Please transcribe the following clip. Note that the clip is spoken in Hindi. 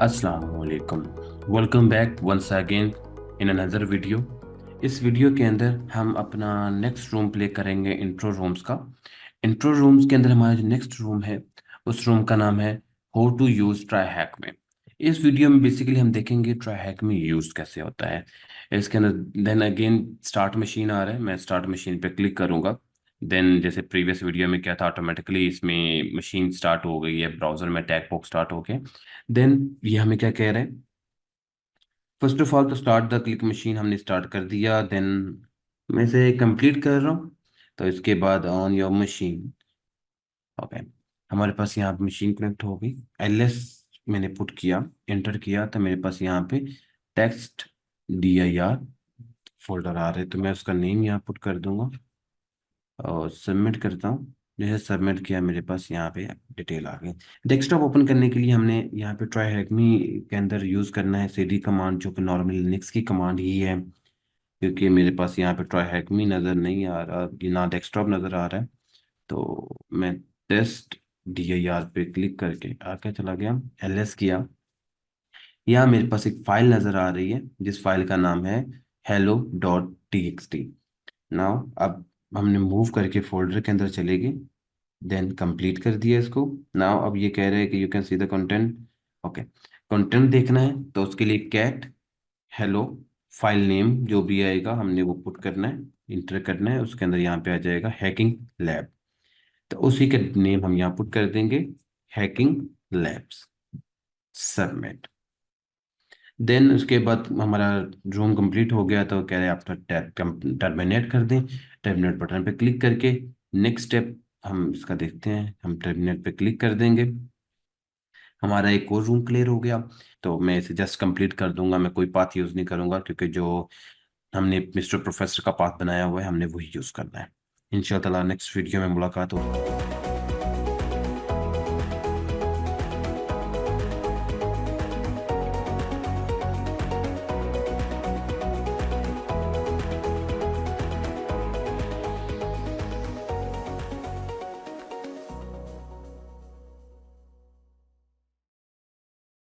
अस्सलामुअलैकुम। Welcome back once again in another video. इस वीडियो के अंदर हम अपना नेक्स्ट रूम प्ले करेंगे इंट्रो रूम्स का। इंट्रो रूम्स के अंदर हमारा जो नेक्स्ट रूम है उस रूम का नाम है how to use TryHackMe. इस वीडियो में बेसिकली हम देखेंगे ट्राई हैक में यूज़ कैसे होता है। इसके अंदर देन अगेन स्टार्ट मशीन आ रहा है, मैं स्टार्ट मशीन पे क्लिक करूंगा। देन जैसे प्रीवियस वीडियो में क्या था, ऑटोमेटिकली इसमें मशीन स्टार्ट हो गई है, ब्राउजर में टैग बॉक्स स्टार्ट हो गए। देन ये हमें क्या कह रहा है, फर्स्ट ऑफ ऑल तो स्टार्ट द क्लिक मशीन हमने स्टार्ट कर दिया। देन मैं इसे कंप्लीट कर रहा हूँ। तो इसके बाद ऑन योर मशीन, ओके, हमारे पास यहाँ पे मशीन कनेक्ट हो गई। एलएस मैंने पुट किया, एंटर किया, तो मेरे पास यहाँ पे टेक्स्ट DIR फोल्डर आ रहे, तो मैं उसका नेम यहाँ पुट कर दूंगा और सबमिट करता हूँ। जैसे सबमिट किया मेरे पास यहाँ पे डिटेल आ गई। डेस्कटॉप ओपन करने के लिए हमने यहाँ पे ट्राई हैकमी के अंदर यूज़ करना है CD कमांड, जो कि नॉर्मल लिनक्स की कमांड ही है। क्योंकि मेरे पास यहाँ पे ट्राई हैकमी नज़र नहीं आ रहा, ये ना डेस्कटॉप नज़र आ रहा है, तो मैं टेस्ट DIR पे क्लिक करके आगे चला गया, LS किया। यहाँ मेरे पास एक फाइल नज़र आ रही है जिस फाइल का नाम है hello.txt। नाउ अब हमने मूव करके फोल्डर के अंदर चले गए। देन कंप्लीट कर दिया इसको। नाउ अब ये कह रहे हैं कि you can see the content. Okay, content देखना है तो उसके लिए कैट हेलो, फाइल नेम जो भी आएगा हमने वो पुट करना है, इंटर करना है। उसके अंदर यहाँ पे आ जाएगा हैकिंग लैब, तो उसी के नेम हम यहाँ पुट कर देंगे, हैकिंग लैब्स। सबमिट। देन उसके बाद हमारा रूम कंप्लीट हो गया, तो कह रहे हैं आप टर्मिनेट कर दें। टर्मिनेट बटन पे क्लिक करके नेक्स्ट स्टेप हम इसका देखते हैं, हम टर्मिनेट पे क्लिक कर देंगे। हमारा एक और रूम क्लियर हो गया। तो मैं इसे जस्ट कंप्लीट कर दूंगा, मैं कोई पाथ यूज़ नहीं करूंगा, क्योंकि जो हमने मिस्टर प्रोफेसर का पाथ बनाया हुआ है हमने वही यूज़ करना है। इंशाल्लाह नेक्स्ट वीडियो में मुलाकात होगी।